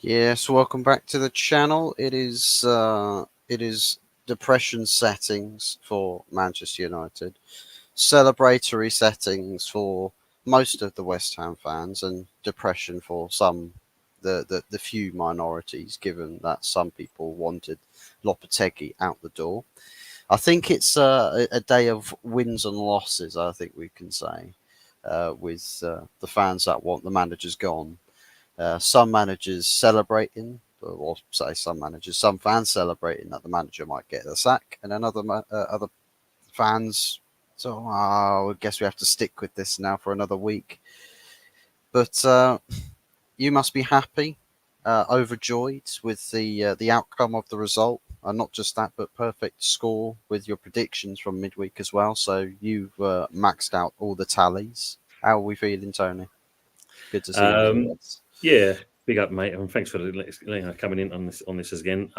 Yes, welcome back to the channel. It is depression settings for Manchester United, celebratory settings for most of the West Ham fans, and depression for the few minorities, given that some people wanted Lopetegui out the door. I think it's a day of wins and losses, I think we can say, with the fans that want the managers gone. Some managers celebrating, or say some managers, some fans celebrating that the manager might get the sack, and then other fans, so I guess we have to stick with this now for another week. But you must be happy, overjoyed with the outcome of the result, and not just that, but perfect score with your predictions from midweek as well. So you've maxed out all the tallies. How are we feeling, Tony? Good to see you as Um, always. yeah, big up, mate, and thanks for coming in on this again.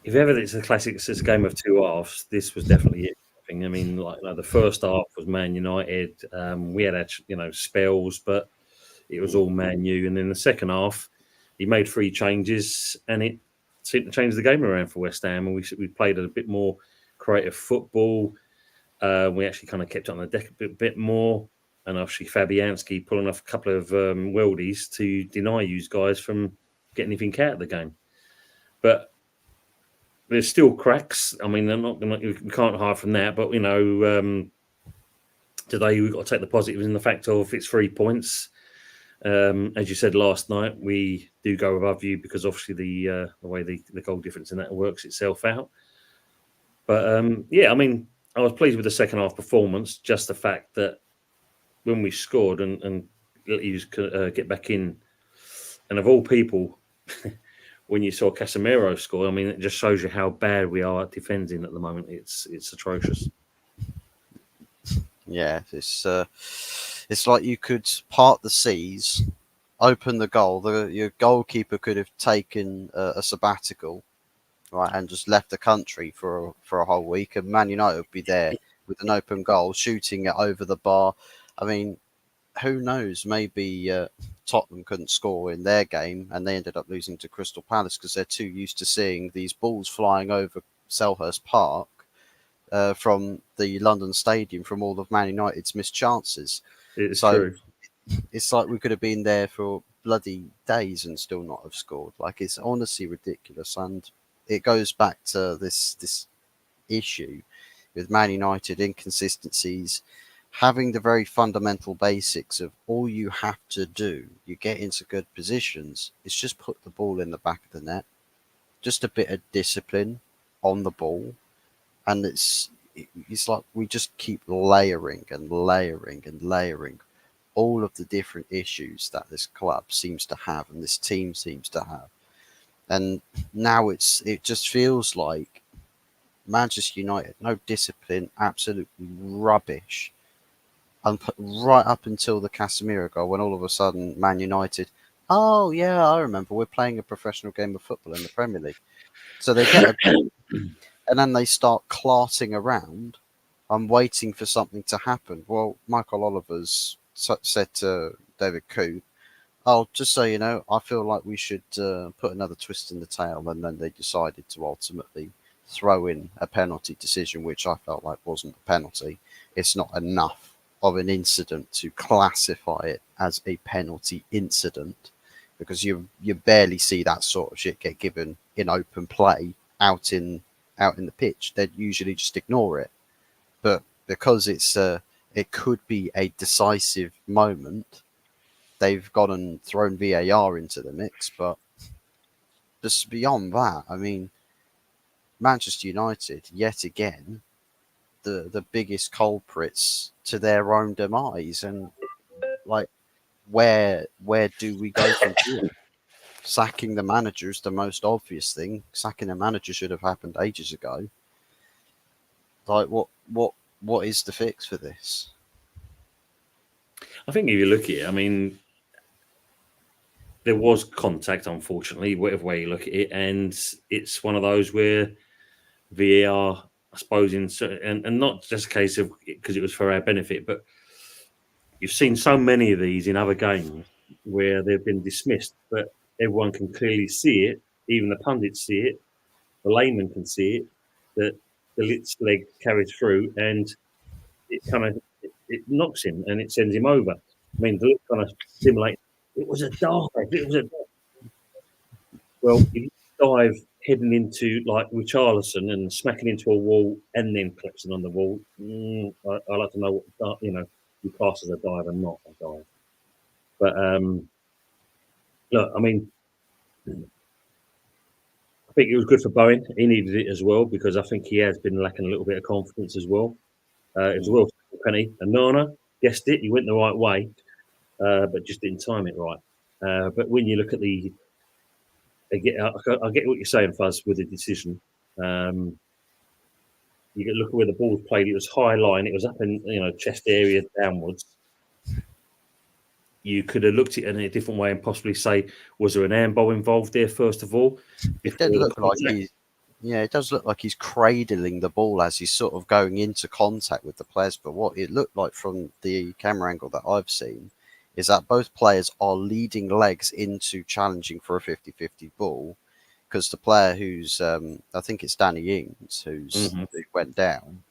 If ever it's a classic, it's a game of two halves. This was definitely it. I mean, like the first half was Man United. We had spells, but it was all Man U. And then the second half, he made three changes, and it seemed to change the game around for West Ham. And we played a bit more creative football. We actually kind of kept it on the deck a bit more. And obviously Fabianski pulling off a couple of worldies to deny you guys from getting anything out of the game. But there's still cracks. I mean, they're not gonna, we can't hide from that. But today we've got to take the positives in the fact of it's 3 points. As you said last night, we do go above you because obviously the way the goal difference in that works itself out. But yeah, I mean, I was pleased with the second half performance. Just the fact that when we scored and let you get back in, and of all people, when you saw Casemiro score, I mean, it just shows you how bad we are at defending at the moment. It's atrocious. Yeah, it's like you could part the seas, open the goal. Your goalkeeper could have taken a sabbatical, right, and just left the country for a whole week, and Man United would be there with an open goal, shooting it over the bar. I mean, who knows? Maybe Tottenham couldn't score in their game, and they ended up losing to Crystal Palace because they're too used to seeing these balls flying over Selhurst Park from the London Stadium from all of Man United's missed chances. It's So true. it's like we could have been there for bloody days and still not have scored. Like, it's honestly ridiculous, and it goes back to this issue with Man United inconsistencies, having the very fundamental basics of all you have to do, you get into good positions, is just put the ball in the back of the net, just a bit of discipline on the ball, and it's like we just keep layering and layering and layering all of the different issues that this club seems to have and this team seems to have. And now it just feels like Manchester United, no discipline, absolutely rubbish. And right up until the Casemiro goal, when all of a sudden Man United, oh yeah, I remember we're playing a professional game of football in the Premier League. So they get a goal, and then they start clarting around. I'm waiting for something to happen. Well, Michael Oliver's said to David Coote, "Oh, just so you know, I feel like we should put another twist in the tail." And then they decided to ultimately throw in a penalty decision, which I felt like wasn't a penalty. It's not enough of an incident to classify it as a penalty incident, because you barely see that sort of shit get given in open play out in the pitch. They'd usually just ignore it, but because it could be a decisive moment, they've gone and thrown VAR into the mix. But just beyond that, I mean, Manchester United yet again the biggest culprits to their own demise, and like where do we go from here? Sacking the manager is the most obvious thing. Sacking the manager should have happened ages ago. Like, what is the fix for this? I think if you look at it, I mean, there was contact, unfortunately, whatever way you look at it, and it's one of those where VAR, I suppose, and not just a case of because it was for our benefit, but you've seen so many of these in other games where they've been dismissed, but everyone can clearly see it. Even the pundits see it. The layman can see it. That the Lit's leg carried through, and it kind of it knocks him and it sends him over. I mean, the Lit kind of simulate. It was a dive. It was a well. If you dive heading into like Richarlison and smacking into a wall and then collapsing on the wall, I like to know what you class as a dive and not a dive. But look, I mean, I think it was good for Bowen. He needed it as well because I think he has been lacking a little bit of confidence as well. It was a well penny. And Nana guessed it. He went the right way, but just didn't time it right. But when you look at I get what you're saying, Fuzz, with the decision. You get look at where the ball was played. It was high line. It was up in chest area downwards. You could have looked at it in a different way and possibly say, was there an handball involved there first of all? It did look like it does look like he's cradling the ball as he's sort of going into contact with the players. But what it looked like from the camera angle that I've seen is that both players are leading legs into challenging for a 50-50 ball, because the player who's, I think it's Danny Ings, who went down,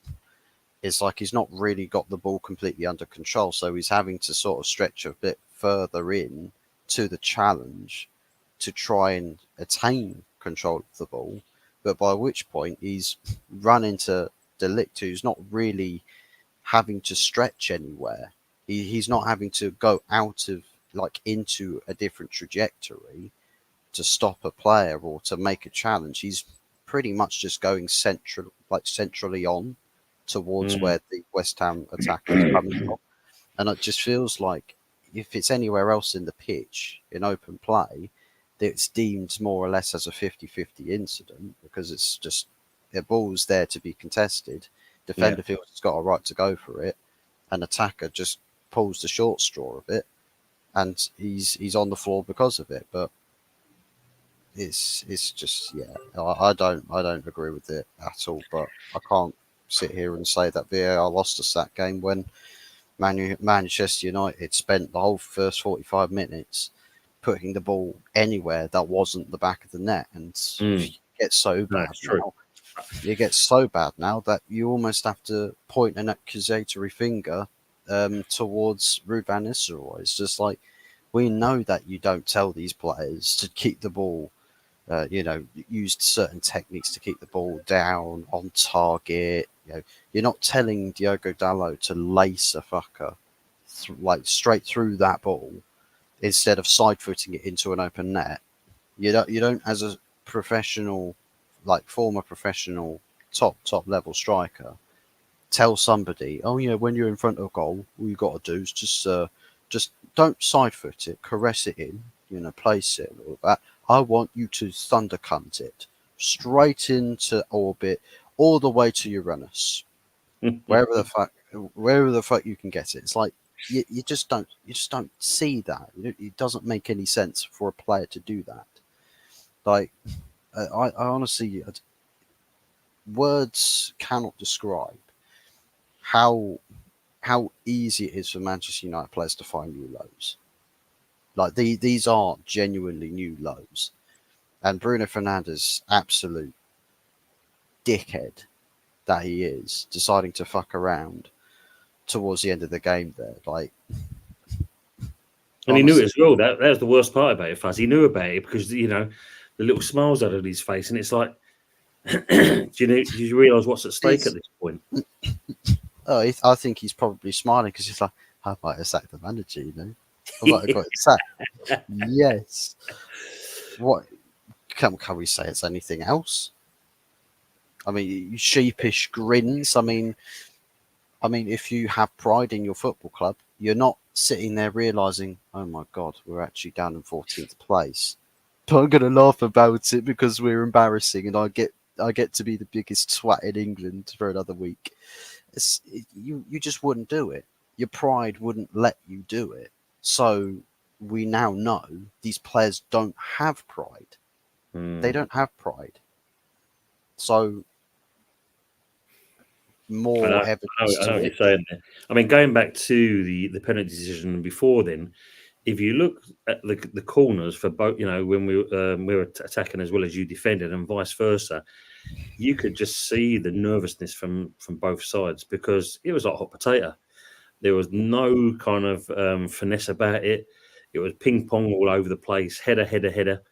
it's like he's not really got the ball completely under control. So he's having to sort of stretch a bit further in to the challenge to try and attain control of the ball. But by which point he's run into Delict, who's not really having to stretch anywhere. He's not having to go out of into a different trajectory to stop a player or to make a challenge. He's pretty much just going centrally on towards where the West Ham attack is coming from. And it just feels like if it's anywhere else in the pitch in open play, it's deemed more or less as a 50-50 incident, because it's just the ball's there to be contested. Defender feels it's got a right to go for it. An attacker just pulls the short straw of it, and he's on the floor because of it. But it's just I don't agree with it at all. But I can't sit here and say that VAR lost us that game when Manchester United spent the whole first 45 minutes putting the ball anywhere that wasn't the back of the net, and it gets so bad now. It gets so bad now that you almost have to point an accusatory finger towards Ruud van Nistelrooy. It's just like, we know that you don't tell these players to keep the ball, use certain techniques to keep the ball down on target. You're not telling Diogo Dalot to lace a fucker straight through that ball instead of side footing it into an open net. You don't as a professional, former professional top level striker, tell somebody, oh yeah, when you're in front of goal, all you got to do is just don't side foot it, caress it in, place it and all that. I want you to thunder cunt it straight into orbit, all the way to Uranus, wherever the fuck you can get it. It's like you just don't see that. It doesn't make any sense for a player to do that. I honestly, words cannot describe how easy it is for Manchester United players to find new lows. These are genuinely new lows, and Bruno Fernandes, absolute dickhead that he is, deciding to fuck around towards the end of the game there. And he knew it as well. That was the worst part about it, Fuzz. He knew about it because the little smiles out of his face, and it's like, do you realise what's at stake at this point? I think he's probably smiling because he's like, I might have sacked the manager, I might have got it sacked. Yes. What can we say it's anything else? I mean, sheepish grins. I mean, if you have pride in your football club, you're not sitting there realising, oh my God, we're actually down in 14th place. But I'm going to laugh about it because we're embarrassing, and I get to be the biggest twat in England for another week. You just wouldn't do it. Your pride wouldn't let you do it. So we now know these players don't have pride. They don't have pride. So more evidence. I know what you're saying there. I mean, going back to the penalty decision before then, if you look at the corners for both, when we were attacking as well as you defended, and vice versa, you could just see the nervousness from both sides because it was like hot potato. There was no kind of finesse about it. It was ping pong all over the place. Header, header, header,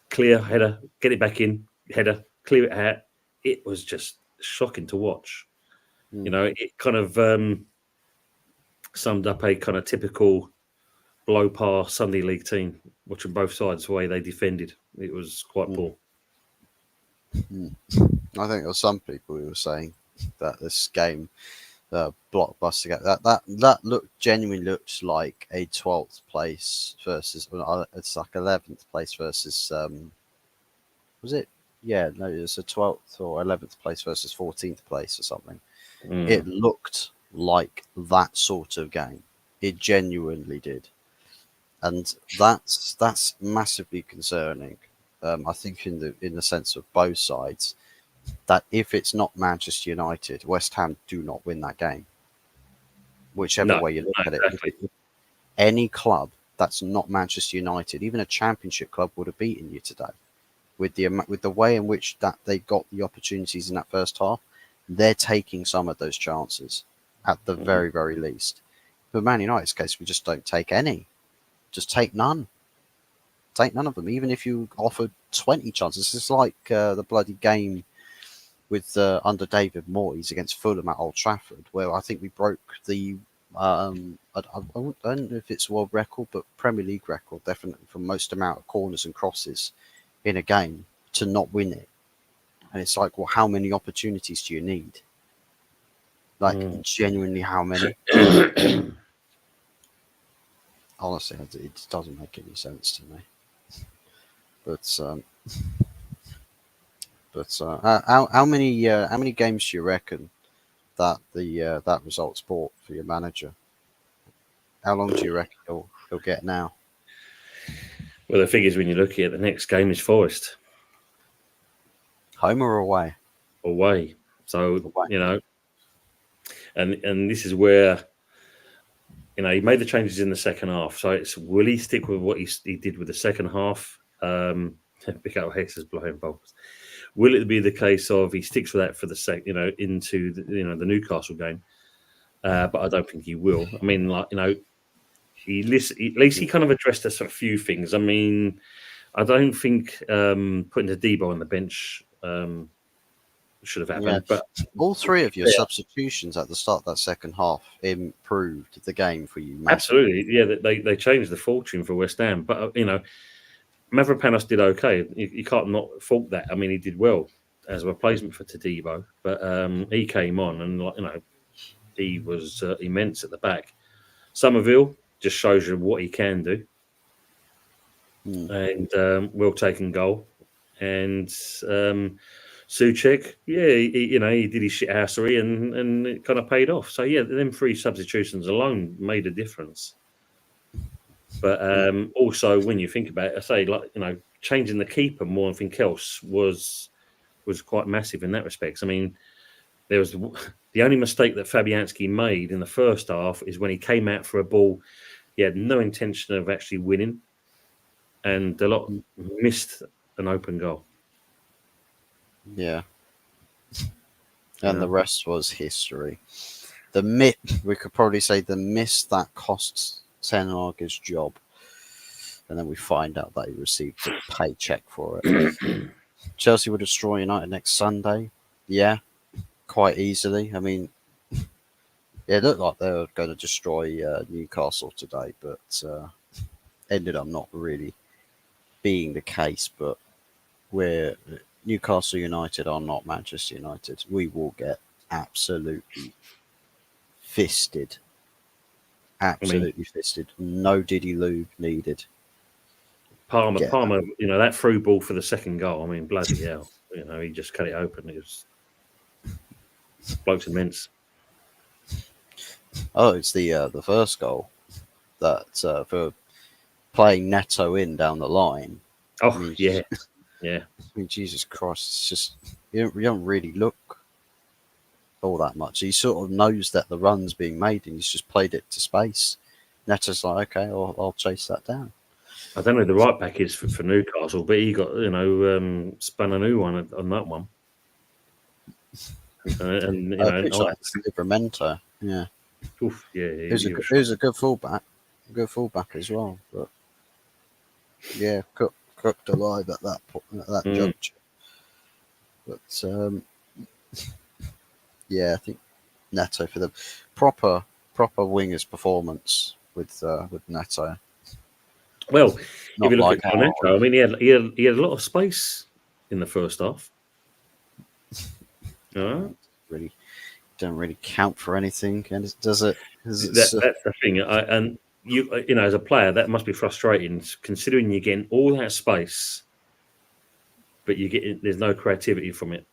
clear header, get it back in, header, clear it out. It was just shocking to watch. It kind of summed up a kind of typical low par Sunday League team, watching both sides the way they defended. It was quite poor. I think there were some people who were saying that this game, blockbuster game, that genuinely looked like a 12th place versus, it's like 11th place versus, was it? Yeah, no, it was a 12th or 11th place versus 14th place or something. It looked like that sort of game. It genuinely did. And that's massively concerning. I think in the sense of both sides, that if it's not Manchester United, West Ham do not win that game. Whichever No, way you look at it, exactly. if any club that's not Manchester United, even a Championship club, would have beaten you today. With the way in which that they got the opportunities in that first half, they're taking some of those chances at the very, very least. For Man United's case, we just don't take any. Just take none. Take none of them. Even if you offered 20 chances, it's like the bloody game with under David Moyes against Fulham at Old Trafford, where I think we broke the I don't know if it's world record, but Premier League record definitely for most amount of corners and crosses in a game to not win it. And it's like, well, how many opportunities do you need? Like, genuinely, how many? Honestly, it doesn't make any sense to me. But how many games do you reckon that that result's bought for your manager? How long do you reckon he'll get now? Well, the thing is, when you look at it, the next game is Forest Home or away? away. So Away. and this is where he made the changes in the second half. So it's will he stick with what he did with the second half? Big out Hex's blowing bulbs. Will it be the case of he sticks with that for the into the Newcastle game? But I don't think he will. I mean, at least he kind of addressed us a few things. I mean, I don't think putting the Debo on the bench should have happened. Yeah. But All three of your substitutions at the start of that second half improved the game for you massively. absolutely, yeah, they changed the fortune for West Ham. But Mavropanos did okay. You can't not fault that. I mean, he did well as a replacement for Tadibo, but he came on and he was immense at the back. Somerville just shows you what he can do, and well taken goal. And Souček, yeah, he did his shithousery and it kind of paid off. So yeah, them three substitutions alone made a difference. But also, when you think about it, I say changing the keeper more than anything else was quite massive in that respect. I mean, there was the only mistake that Fabianski made in the first half is when he came out for a ball. He had no intention of actually winning, and a lot missed an open goal. Yeah. And the rest was history. We could probably say the miss that costs Ten Hag's job. And then we find out that he received a paycheck for it. Chelsea will destroy United next Sunday. Yeah, quite easily. I mean, it looked like they were going to destroy Newcastle today, but ended up not really being the case. But Newcastle United are not Manchester United. We will get absolutely fisted. Absolutely fisted. No Diddy Lube needed. Palmer, that through ball for the second goal. I mean, bloody hell. He just cut it open. It was bloke's immense. Oh, it's the first goal that for playing Neto in down the line. Oh, I mean, yeah. I mean, Jesus Christ, it's just you don't really look all that much. He sort of knows that the run's being made, and he's just played it to space. Neto's like, okay, I'll chase that down. I don't know who the right back is for Newcastle, but he got spun a new one on that one. And I think it's Livramento. Yeah, oof, yeah, he was a good fullback, as well. But yeah, cooked alive at that juncture. But yeah, I think Neto for the proper wingers performance with Neto. Well, if Not you look like at Neto, I mean, he had a lot of space in the first half. Really don't really count for anything, and does it? That's the thing. And you as a player, that must be frustrating, considering you're getting all that space, but there's no creativity from it.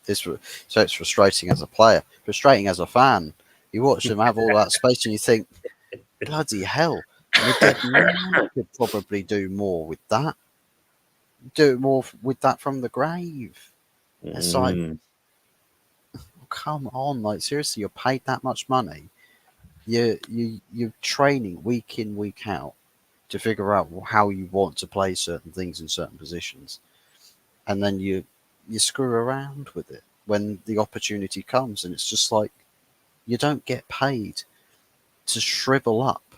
So it's frustrating as a player, frustrating as a fan. You watch them have all that space, and you think, bloody hell, the dead man could probably do more with that. Do more with that from the grave. It's like, come on, like seriously, you're paid that much money. You're training week in, week out to figure out how you want to play certain things in certain positions, and then you screw around with it when the opportunity comes, and it's just like you don't get paid to shrivel up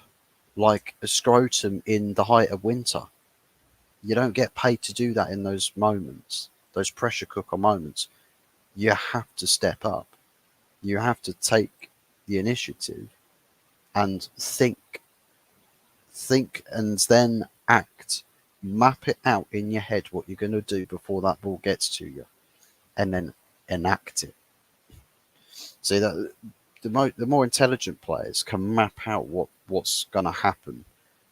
like a scrotum in the height of winter. You don't get paid to do that in those moments, those pressure cooker moments. You have to step up. You have to take the initiative and think, and then act. Map it out in your head what you're going to do before that ball gets to you, and then enact it. See that the more intelligent players can map out what's going to happen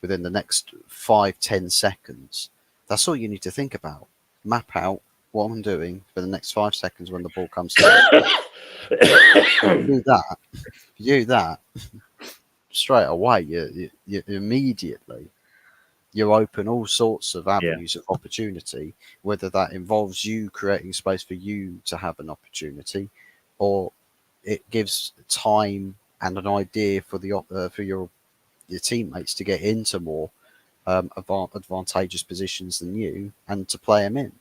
within the next 5-10 seconds. That's all you need to think about. Map out what I'm doing for the next 5 seconds when the ball comes to you. Do that straight away. You immediately you open all sorts of avenues of opportunity, whether that involves you creating space for you to have an opportunity, or it gives time and an idea for your teammates to get into more advantageous positions than you and to play them in.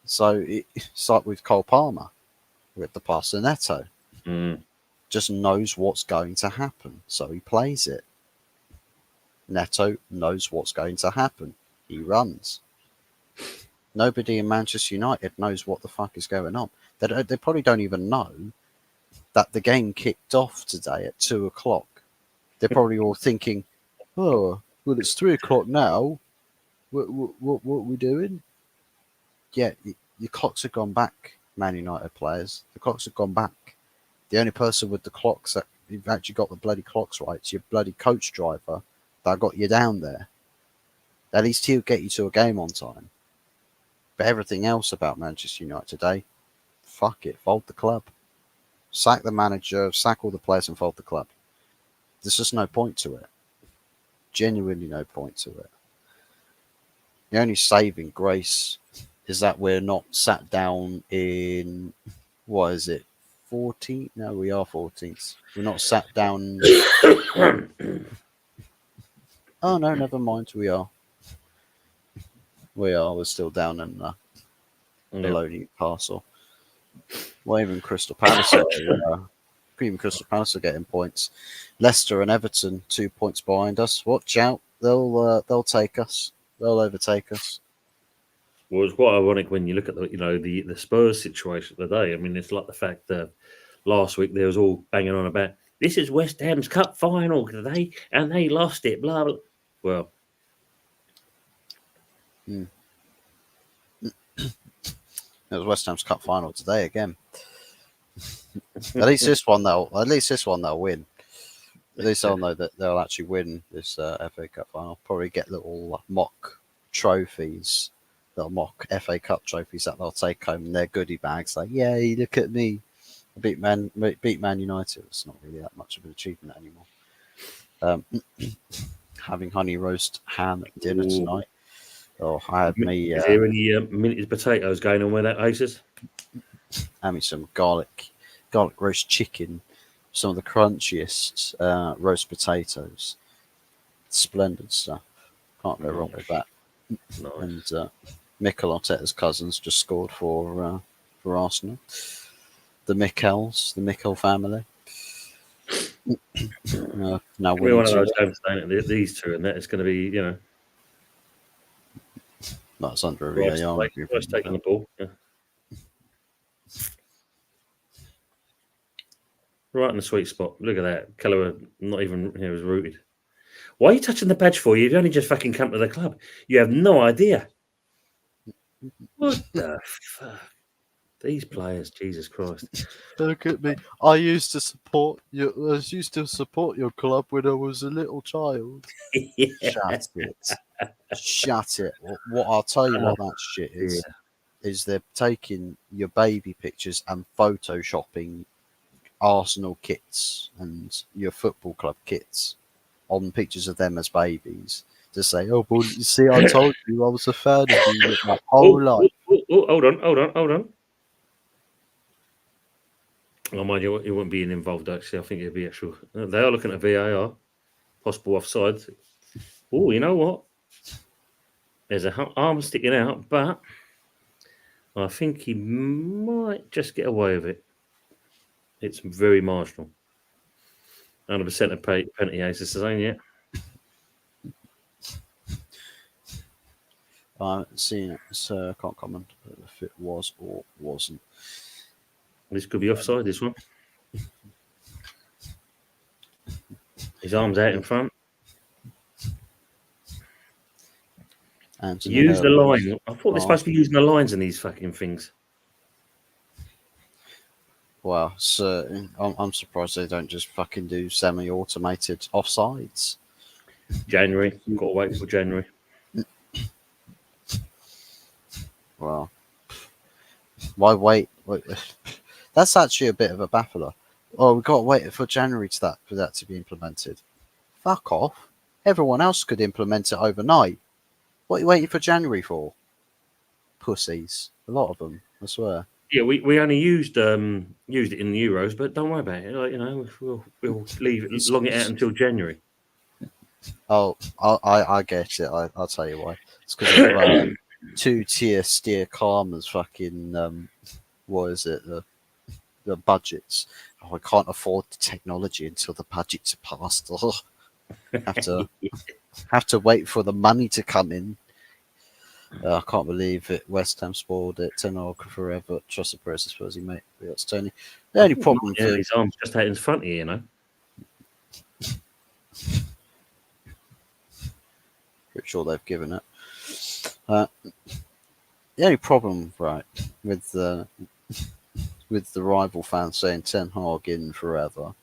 So it's like with Cole Palmer with the pass to Neto. Just knows what's going to happen, so he plays it. Neto knows what's going to happen. He runs. Nobody in Manchester United knows what the fuck is going on. They probably don't even know that the game kicked off today at 2:00. They're probably all thinking, "Oh, well, it's 3:00 now. What are we doing?" Yeah, your clocks have gone back, Man United players. The clocks have gone back. The only person with the clocks that you've actually got the bloody clocks right, it's your bloody coach driver that got you down there. At least he'll get you to a game on time. But everything else about Manchester United today, fuck it, fold the club. Sack the manager, sack all the players and fold the club. There's just no point to it. Genuinely no point to it. The only saving grace is that we're not sat down in, what is it, 14th? No, we are 14th. We're not sat down. Oh, no, never mind. We are. We're still down in below Newcastle. Well, even Crystal Palace are getting points. Leicester and Everton 2 points behind us. Watch out. They'll take us. They'll overtake us. Well, it's quite ironic when you look at the Spurs situation today. I mean, it's like the fact that last week there was all banging on about this is West Ham's cup final today, and they lost it. Blah blah. Well, it was West Ham's cup final today again. At least this one they'll win. At least they'll know that they'll actually win this FA Cup final. Probably get little mock trophies, little mock FA Cup trophies that they'll take home in their goodie bags. Like, yay, look at me. I beat Man United. It's not really that much of an achievement anymore. Having honey roast ham at dinner tonight. Oh, I had me. Is there any minted potatoes going on with that, Aces? Had me some garlic roast chicken some of the crunchiest roast potatoes. Splendid stuff. Can't go wrong with that. Nice. And Mikel Arteta's cousins just scored for Arsenal. The Mikel family. Now It's gonna be winning one of two. those games, ain't it? These two, and that it's going to be, That's under a Rice, VAR review. Rice taking the ball. Yeah. Right in the sweet spot. Look at that. Keller not even was rooted. Why are you touching the badge for? You've only just fucking come to the club. You have no idea. What the fuck? These players, Jesus Christ. Look at me. I used to support your club when I was a little child. Yeah. Shut it. Shut it. What I'll tell you what that shit is they're taking your baby pictures and photoshopping Arsenal kits and your football club kits on pictures of them as babies to say, oh, well, you see, I told you I was a fan of you my whole life. Hold on. Oh, mind you, it wouldn't be involved, actually. I think it'd be actual. They are looking at VAR, possible offside. Oh, you know what? There's an arm sticking out, but I think he might just get away with it. It's very marginal. 100% of penalty aces is only yet. I haven't seen it, so I can't comment if it was or wasn't. This could be offside, this one. His arm's out in front. Anthony Use the Hurley. line. I thought they're supposed to be using the lines in these fucking things. Wow, so I'm surprised they don't just fucking do semi-automated offsides. January. Got to wait till January. Wow. Why wait? That's actually a bit of a baffler. Oh, we've got to wait for January for that to be implemented. Fuck off. Everyone else could implement it overnight. What are you waiting for January for? Pussies. A lot of them, I swear. Yeah, we only used it in the Euros, but don't worry about it. Like, we'll leave it, long it out until January. Oh, I get it. I'll tell you why. It's because of two-tier steer Karma's fucking what is it? The budgets. Oh, I can't afford the technology until the budgets are passed. Oh, have to wait for the money to come in. I can't believe it. West Ham spoiled it. Tenor forever. Trust the press, I suppose he made. That's Tony. The only problem for his arm's just out in front of you, Pretty sure they've given it. The only problem, right, with the rival fans saying Ten Hag in forever,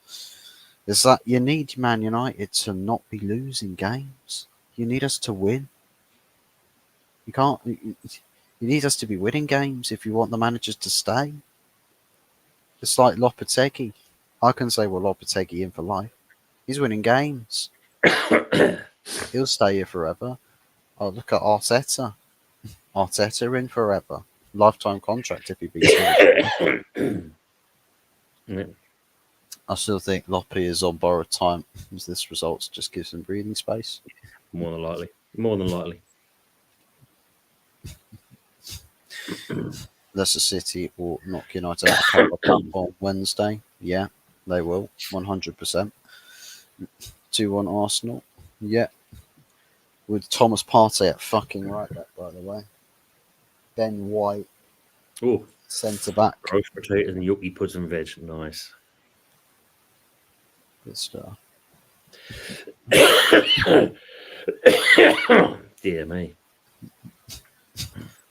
is that you need Man United to not be losing games. You need us to win. You can't. You need us to be winning games if you want the managers to stay. It's like Lopetegui. I can say, well, Lopetegui in for life. He's winning games. He'll stay here forever. Oh, look at Arteta. Arteta in forever. Lifetime contract if he beats him. Yeah. I still think Loppe is on borrowed time, as this results just gives him breathing space. More than likely. Leicester City will knock United out of the cup on Wednesday. Yeah, they will. 100%. 2-1 Arsenal. Yeah. With Thomas Partey at fucking right back, by the way. Ben White. Oh, centre back. Roast potatoes and yucky pudding and veg. Nice. Good stuff. Dear me.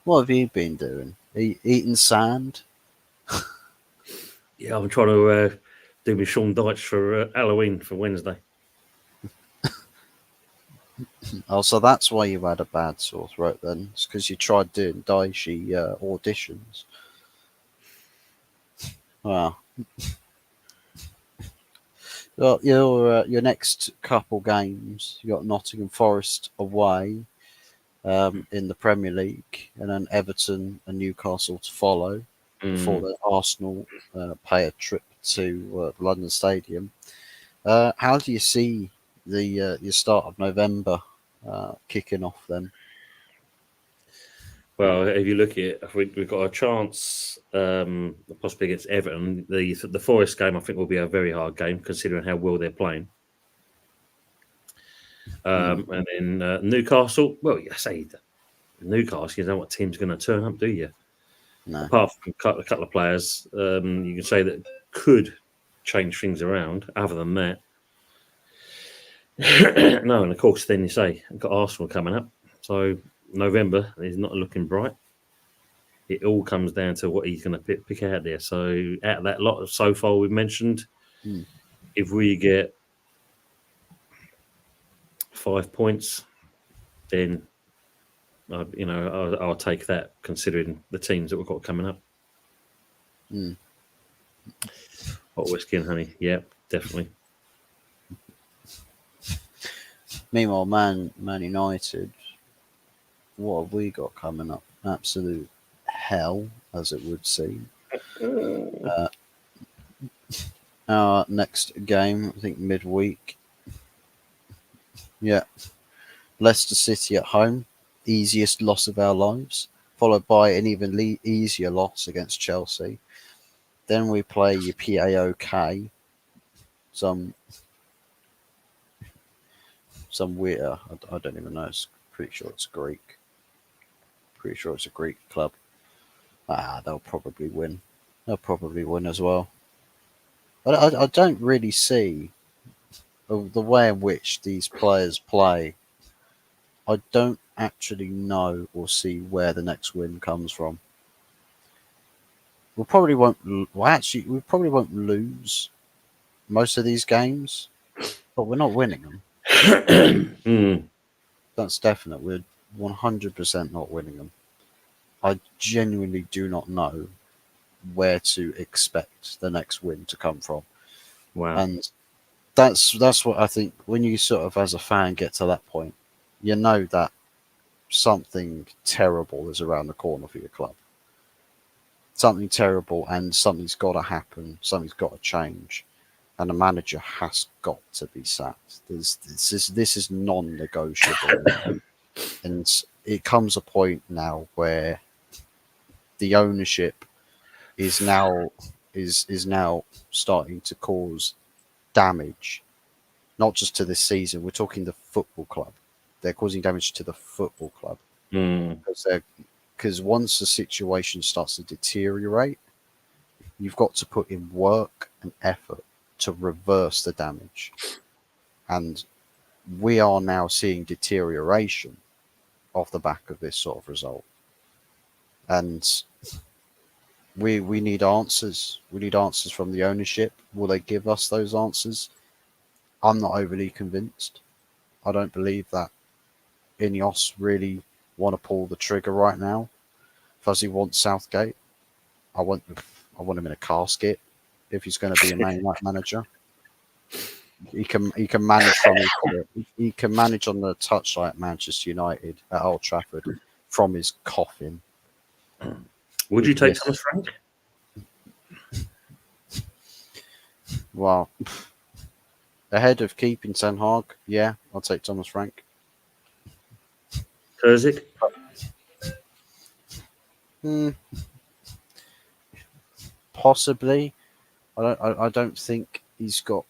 What have you been doing? Eating sand? Yeah, I'm trying to do my Sean Dyche for Halloween for Wednesday. Oh, so that's why you had a bad sore throat then? It's because you tried doing Daishi auditions. Wow. Well, your next couple games, you got Nottingham Forest away in the Premier League, and then Everton and Newcastle to follow. before Mm. the Arsenal pay a trip to London Stadium. How do you see the your start of November kicking off then? Well, if you look at it, I think we've got a chance, possibly against Everton. The Forest game, I think, will be a very hard game considering how well they're playing. And then Newcastle. Well, I say Newcastle. You know what team's going to turn up, do you? No. Apart from a couple of players, you can say that could change things around. Other than that, no. And of course, then you say I've got Arsenal coming up, so November is not looking bright. It all comes down to what he's going to pick out there. So out of that lot so far we've mentioned, if we get 5 points, then I'll take that considering the teams that we've got coming up. Hot whiskey and honey, yeah, definitely. Meanwhile, Man United, what have we got coming up? Absolute hell, as it would seem. Our next game, I think midweek. Yeah, Leicester City at home, easiest loss of our lives, followed by an even easier loss against Chelsea. Then we play your PAOK, some weird. I don't even know. It's pretty sure it's Greek. Pretty sure it's a Greek club. They'll probably win. They'll probably win as well. But I don't really see the way in which these players play. I don't actually know or see where the next win comes from. We probably won't. Well, actually, we probably won't lose most of these games, but we're not winning them. That's definite. We're 100% not winning them. I genuinely do not know where to expect the next win to come from. Wow. And that's what I think when you sort of as a fan get to that point, you know that something terrible is around the corner for your club. Something terrible and something's got to happen. Something's got to change, and the manager has got to be sacked. This is non-negotiable now, and it comes a point now where the ownership is now starting to cause damage, not just to this season. We're talking the football club. They're causing damage to the football club because once the situation starts to deteriorate, you've got to put in work and effort to reverse the damage. And we are now seeing deterioration off the back of this sort of result. And we need answers. We need answers from the ownership. Will they give us those answers? I'm not overly convinced. I don't believe that Ineos really want to pull the trigger right now. Fuzzy wants Southgate. I want him in a casket if he's going to be a Man United manager. He can manage he can manage on the touchline at Manchester United at Old Trafford from his coffin. Would you take Thomas Frank? Well, ahead of keeping Ten Hag, yeah, I'll take Thomas Frank. Terzic? Possibly. I don't think he's got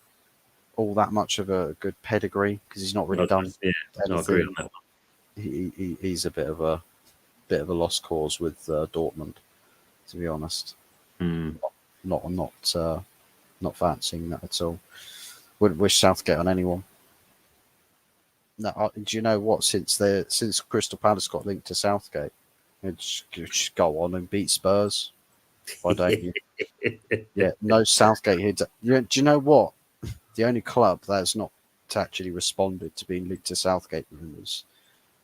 all that much of a good pedigree because he's not really done anything. I agree on that. He's a bit of a lost cause with Dortmund, to be honest. Not fancying that at all. Wouldn't wish Southgate on anyone. No, do you know what? Since Crystal Palace got linked to Southgate, just go on and beat Spurs. Why don't you? Yeah, no Southgate here. Do you know what? The only club that's not actually responded to being linked to Southgate rumours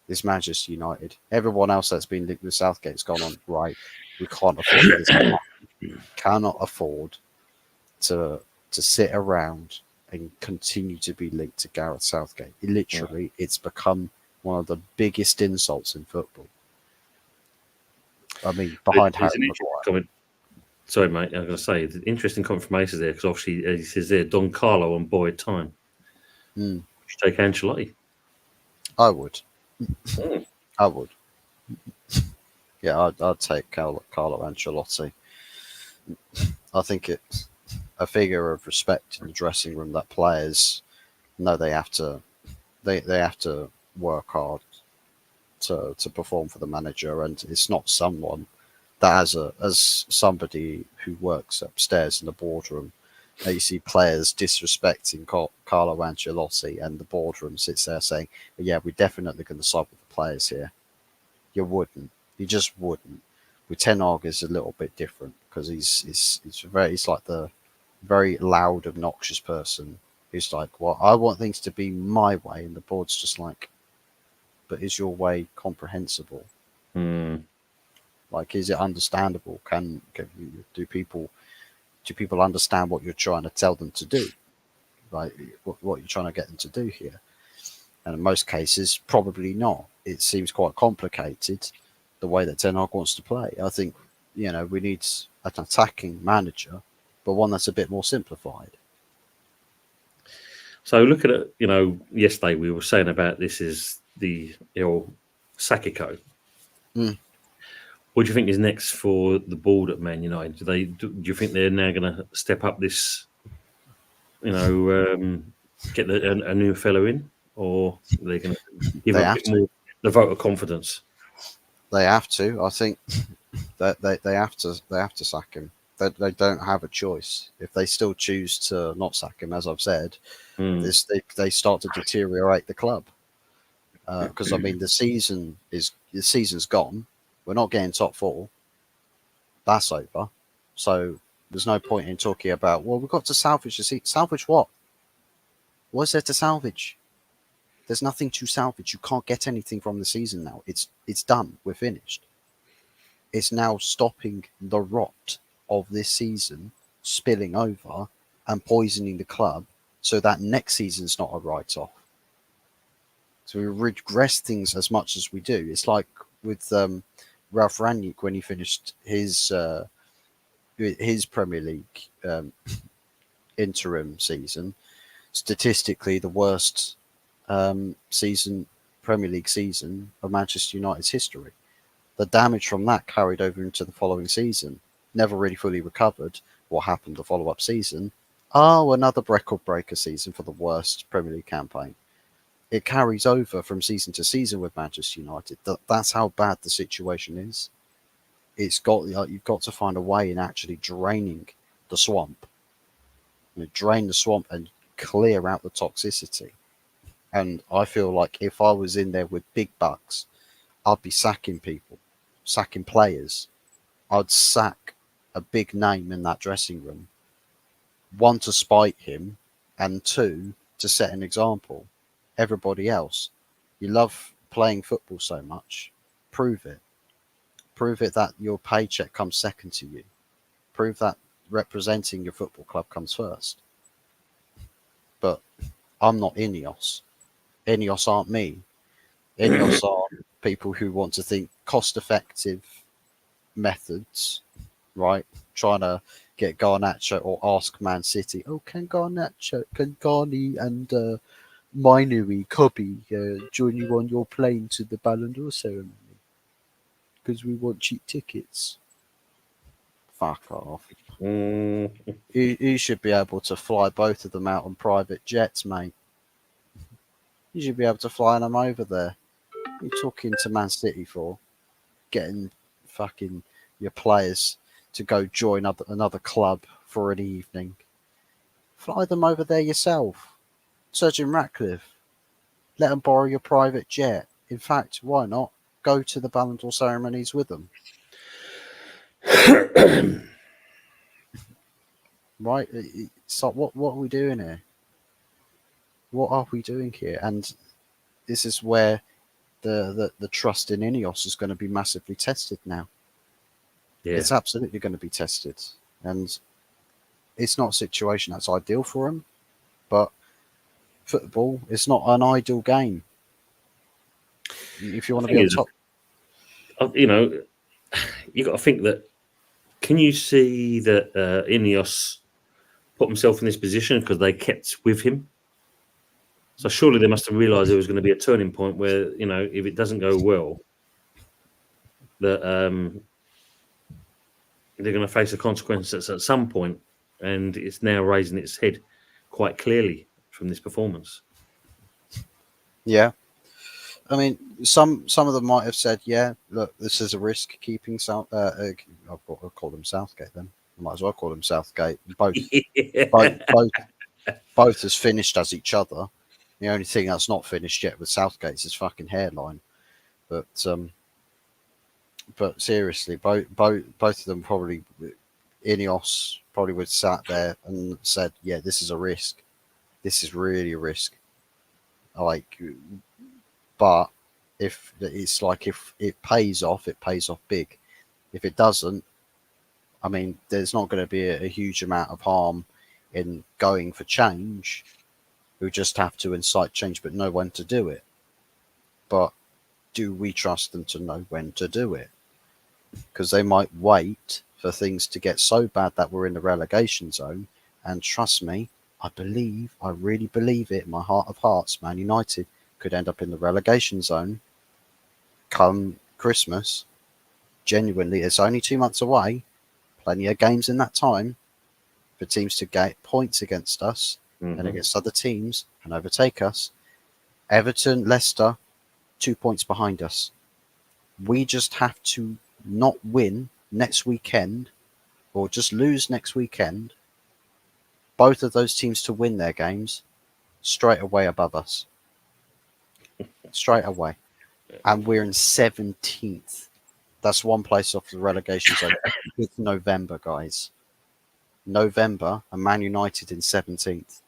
is Manchester United. Everyone else that's been linked with Southgate's gone on, right, we can't afford this. Cannot afford to sit around and continue to be linked to Gareth Southgate. It's become one of the biggest insults in football. I mean, behind Harry Maguire. Sorry, mate. I was going to say the interesting confirmations there because obviously he says there Don Carlo on Boyd time. Mm, You take Ancelotti. I would. Mm. I would. Yeah, I'd take Carlo Ancelotti. I think it's a figure of respect in the dressing room that players know they have to work hard to perform for the manager, and it's not someone that as somebody who works upstairs in the boardroom, you see players disrespecting Carlo Ancelotti, and the boardroom sits there saying, "Yeah, we're definitely going to side with the players here." You wouldn't. You just wouldn't. With Ten Hag is a little bit different because he's like the very loud, obnoxious person who's like, "Well, I want things to be my way," and the board's just like, "But is your way comprehensible? Mm. Like, is it understandable? Do people understand what you're trying to tell them to do? Like, what you're trying to get them to do here?" And in most cases, probably not. It seems quite complicated the way that Ten Hag wants to play. I think, we need an attacking manager, but one that's a bit more simplified. So looking at yesterday we were saying about this is the Sakiko. Mm. What do you think is next for the board at Man United? Do you think they're now going to step up this? Get a new fellow in, or are they going to give They a have bit to. more the vote of confidence? They have to. I think that they have to sack him. They don't have a choice. If they still choose to not sack him, as I've said, Mm. they start to deteriorate the club. Because I mean, the season's gone. We're not getting top four. That's over. So there's no point in talking about, well, we've got to salvage the season. Salvage what? What is there to salvage? There's nothing to salvage. You can't get anything from the season now. It's done. We're finished. It's now stopping the rot of this season spilling over and poisoning the club so that next season's not a write off. So we regress things as much as we do. It's like with Ralph Rangnick when he finished his Premier League interim season, statistically the worst season Premier League season of Manchester United's history. The damage from that carried over into the following season. Never really fully recovered. What happened the follow-up season? Oh, another record breaker season for the worst Premier League campaign. It carries over from season to season with Manchester United. That's how bad the situation is. You've got to find a way in actually draining the swamp. Drain the swamp and clear out the toxicity. And I feel like if I was in there with big bucks, I'd be sacking people, sacking players. I'd sack a big name in that dressing room. One, to spite him, and two, to set an example. Everybody else, you love playing football so much, prove it. Prove it that your paycheck comes second to you. Prove that representing your football club comes first. But I'm not Ineos. Ineos aren't me. Ineos are people who want to think cost effective methods, right? Trying to get Garnacho or ask Man City, oh, can Garni and Mainoo Cubby join you on your plane to the Ballon d'Or ceremony? Because we want cheap tickets. Fuck off. Mm. You should be able to fly both of them out on private jets, mate. You should be able to fly them over there. What are you talking to Man City for? Getting fucking your players to go join another club for an evening. Fly them over there yourself. Sir Ratcliffe. Let them borrow your private jet. In fact, why not? Go to the Ballon d'Or ceremonies with them. Right? It's like, what are we doing here? What are we doing here? And this is where the trust in Ineos is going to be massively tested now. Yeah. It's absolutely going to be tested. And it's not a situation that's ideal for him, but football is not an ideal game. If you The want to be thing on is, top, you got to think that Can you see that Ineos put himself in this position because they kept with him? So surely they must have realised there was going to be a turning point where, if it doesn't go well, that they're going to face the consequences at some point, and it's now raising its head quite clearly from this performance. Yeah. I mean, some of them might have said, "Yeah, look, this is a risk keeping South." I'll call them Southgate then. I might as well call them Southgate. Both, both, both has finished as each other. The only thing that's not finished yet with Southgate's his fucking hairline. But seriously, both of them probably, Ineos probably would have sat there and said, "Yeah, this is a risk. This is really a risk." Like, but if it's like if it pays off, it pays off big. If it doesn't, I mean, there's not going to be a huge amount of harm in going for change. We just have to incite change, but know when to do it. But do we trust them to know when to do it? Because they might wait for things to get so bad that we're in the relegation zone. And trust me, I really believe it in my heart of hearts, Man United could end up in the relegation zone come Christmas. Genuinely, it's only 2 months away. Plenty of games in that time for teams to get points against us and against other teams and overtake us. Everton, Leicester, 2 points behind us. We just have to not win next weekend or just lose next weekend. Both of those teams to win their games straight away above us. Straight away. And we're in 17th. That's one place off the relegation zone. It's November, guys. November and Man United in 17th.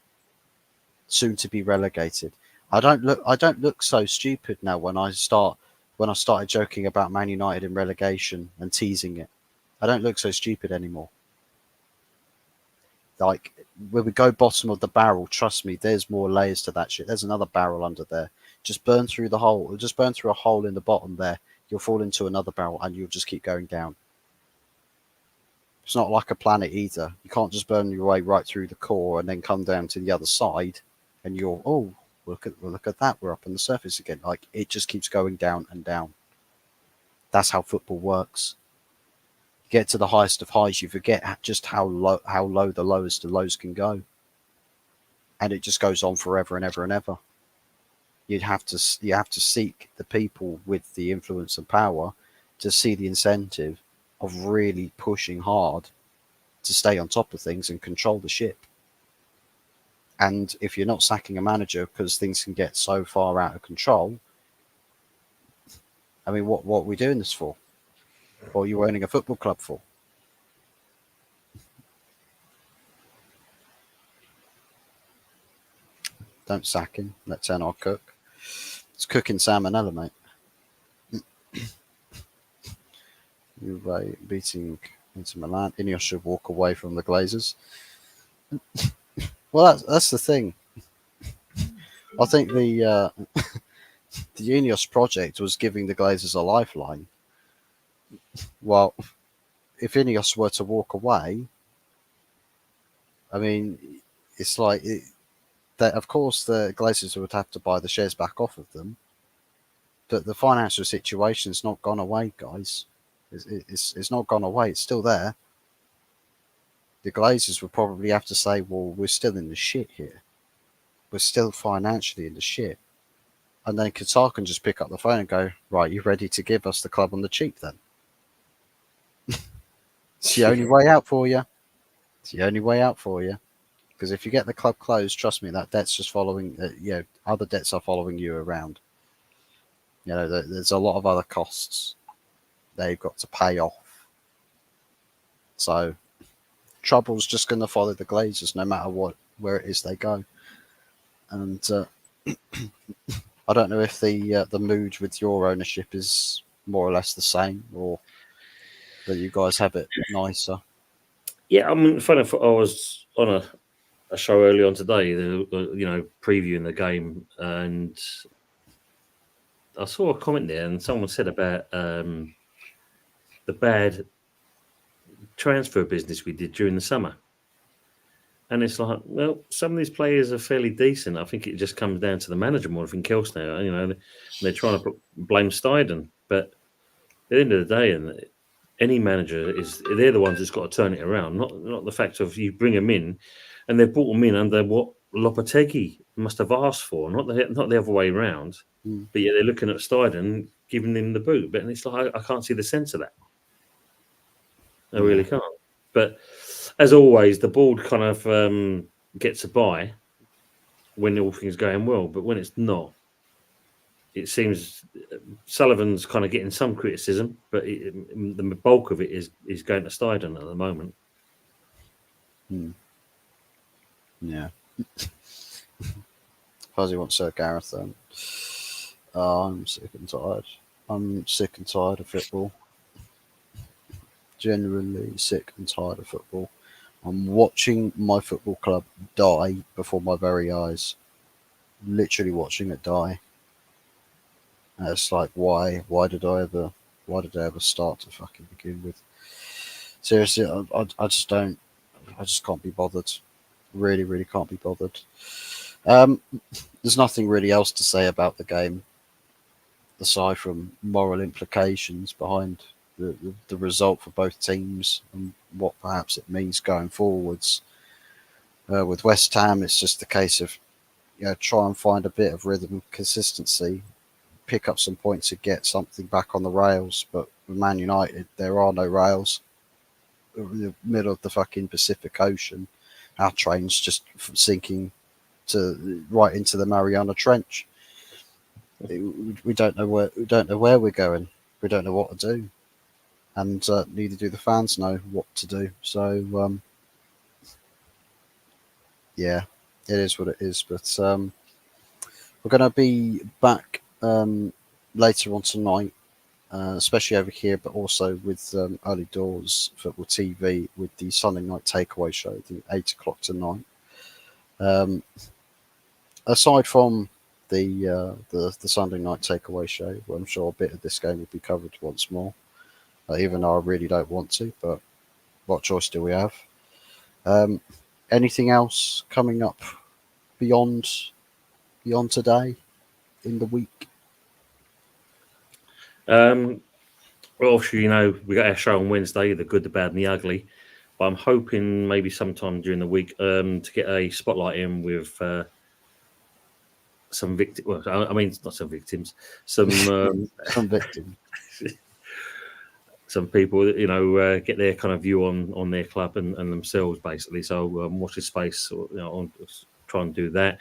Soon to be relegated. I don't look so stupid now when I started joking about Man United in relegation and teasing it. I don't look so stupid anymore. Like, when we go bottom of the barrel, trust me, there's more layers to that shit. There's another barrel under there. Just burn through the hole. Just burn through a hole in the bottom there. You'll fall into another barrel and you'll just keep going down. It's not like a planet either. You can't just burn your way right through the core and then come down to the other side and you're, oh, look at that. We're up on the surface again. Like, it just keeps going down and down. That's how football works. You get to the highest of highs, you forget just how low the lowest of lows can go. And it just goes on forever and ever and ever. You have to seek the people with the influence and power to see the incentive of really pushing hard to stay on top of things and control the ship. And if you're not sacking a manager because things can get so far out of control, I mean, what are we doing this for? What are you owning a football club for? Don't sack him. Let Ten Hag cook. It's cooking salmonella, mate. Juve beating Inter Milan. Ineos should walk away from the Glazers. Well, that's the thing. I think the Ineos project was giving the Glazers a lifeline. Well, if Ineos were to walk away, I mean, it's like that. Of course, the Glazers would have to buy the shares back off of them, but the financial situation's not gone away, guys. It's not gone away. It's still there. The Glazers would probably have to say, well, we're still in the shit here. We're still financially in the shit. And then Qatar can just pick up the phone and go, right, you ready to give us the club on the cheap then? It's the only way out for you. It's the only way out for you. Because if you get the club closed, trust me, that debt's just following, other debts are following you around. There's a lot of other costs they've got to pay off. So trouble's just going to follow the Glazers no matter where it is they go. And I don't know if the mood with your ownership is more or less the same, or that you guys have it nicer. Yeah, I mean, funny enough, I was on a show early on today, previewing the game, and I saw a comment there, and someone said about the bad transfer business we did during the summer. And it's like, well, some of these players are fairly decent. I think it just comes down to the manager more than anything else now. You know, they're trying to blame Steiden, but at the end of the day, and any manager they're the ones that's got to turn it around. Not the fact of you bring them in, and they've brought them in under what Lopetegui must have asked for, not the other way around. Mm. But yeah, they're looking at Steiden, giving him the boot. But it's like I can't see the sense of that. I really can't. But as always, the board kind of gets a buy when all things going well. But when it's not, it seems Sullivan's kind of getting some criticism, but the bulk of it is going to Steiden at the moment. Yeah. Fuzzy wants Sir Gareth then. I'm sick and tired. I'm sick and tired of football. Genuinely sick and tired of football. I'm watching my football club die before my very eyes. Literally watching it die. And it's like, why? Why did I ever start to fucking begin with? Seriously, I just don't. I just can't be bothered. Really, really can't be bothered. There's nothing really else to say about the game, aside from moral implications behind the result for both teams and what perhaps it means going forwards. With West Ham, it's just a case of try and find a bit of rhythm and consistency, pick up some points and get something back on the rails. But with Man United, there are no rails. We're in the middle of the fucking Pacific Ocean. Our train's just sinking right into the Mariana Trench. We don't know where we're going. We don't know what to do, and neither do the fans know what to do. So yeah, it is what it is. But we're going to be back later on tonight, especially over here, but also with Early Doors Football TV with the Sunday Night Takeaway Show, the 8 o'clock tonight. Aside from the Sunday Night Takeaway Show, where I'm sure a bit of this game will be covered once more, even though I really don't want to, but what choice do we have? Anything else coming up beyond today in the week? Well, obviously, we got our show on Wednesday, the good, the bad, and the ugly. But I'm hoping maybe sometime during the week to get a spotlight in with some victims. Well, I mean, not some victims, some Some victim. some people that get their kind of view on their club and themselves, basically. So watch this space, I'll try and do that.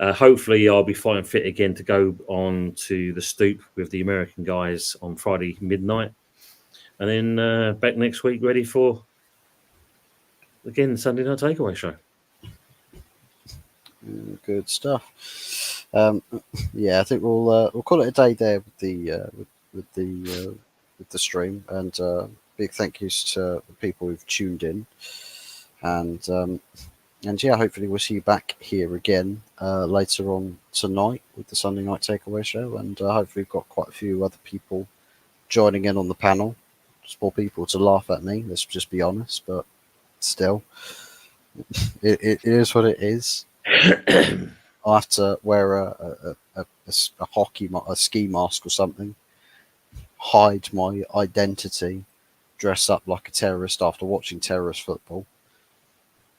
Hopefully, I'll be fine and fit again to go on to the Stoop with the American guys on Friday midnight, and then back next week ready for again the Sunday Night Takeaway Show. Good stuff. Yeah, I think we'll call it a day there with the stream, and big thank yous to the people who've tuned in, and yeah, hopefully we'll see you back here again later on tonight with the Sunday Night Takeaway Show, and hopefully we've got quite a few other people joining in on the panel. Just more people to laugh at me. Let's just be honest, but still, it is what it is. I'll have to wear a ski mask or something, hide my identity, dress up like a terrorist after watching terrorist football.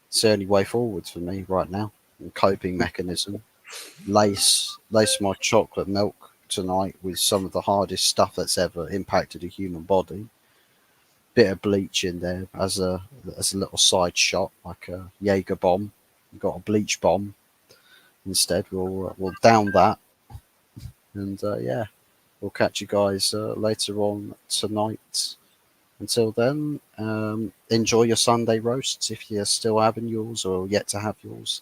It's the only way forward for me right now. Coping mechanism. Lace my chocolate milk tonight with some of the hardest stuff that's ever impacted a human body. Bit of bleach in there as a little side shot, like a Jaeger bomb. We've got a bleach bomb instead. We'll down that, and yeah, we'll catch you guys later on tonight. Until then, enjoy your Sunday roasts if you're still having yours or yet to have yours,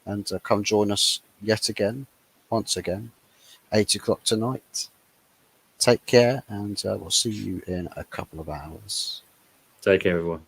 and come join us once again, 8 o'clock tonight. Take care, and we'll see you in a couple of hours. Take care, everyone.